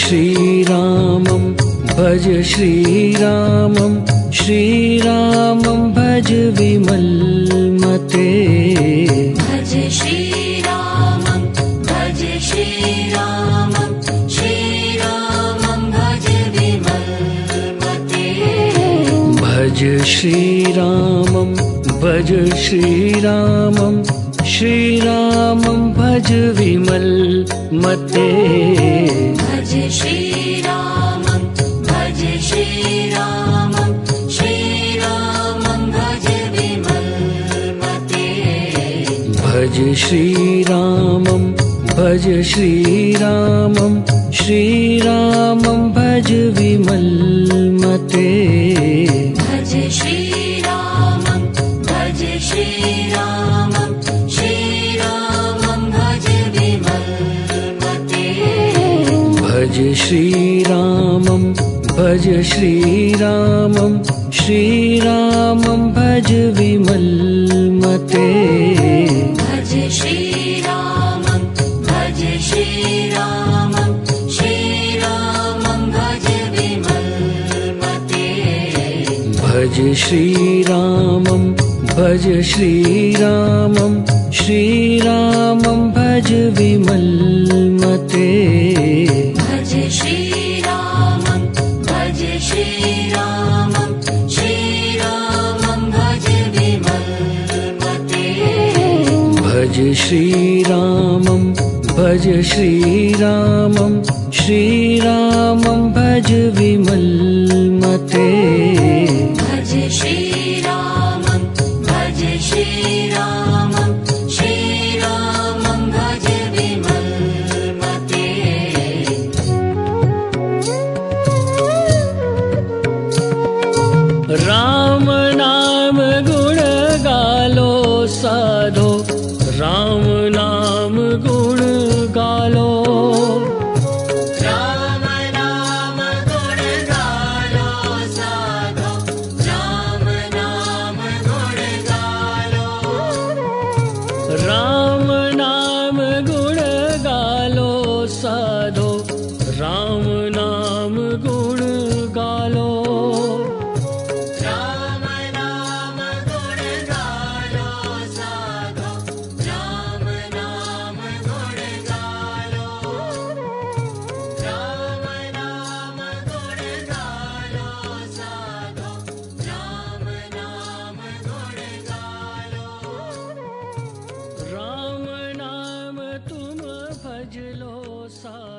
श्रीरामं भज श्रीरामं श्रीरामं भज विमलमते भज श्रीरामं भज श्रीरामं श्रीरामं भज विमलमते भज श्रीरामं भज श्रीरामं श्रीरामं भज विमलमते भज श्रीरामं भज श्रीरामं श्रीरामं भज विमलमते भज श्रीरामं भज श्रीरामं श्रीरामं भज विमलमते भज श्रीरामं भज श्रीरामं श्रीरामं भज विमलमते भज श्रीरामं भज श्रीरामं श्रीरामं भज विमलमते भज श्रीरामं भज श्रीरामं श्रीरामं भज विमलमते भज श्रीरामं भज श्रीरामं श्रीरामं भज विमलमते भज श्रीरामं भज श्रीरामं श्रीरामं भज विमलमते भज श्रीरामं भज श्रीरामं श्रीरामं भज विमलमते भज श्रीरामं भज श्रीरामं श्रीरामं भज विमलमते राम नाम गुण गालो साधो राम नाम गुण गालो राम नाम गुण गालो साधो राम नाम गुण गालो राम नाम गुण गालो साधो राम नाम गुण गालो राम नाम गुण गालो साधो राम नाम गुण गालो राम नाम गुण गालो साधो राम नाम गुण गालो राम नाम तुम भज लो सा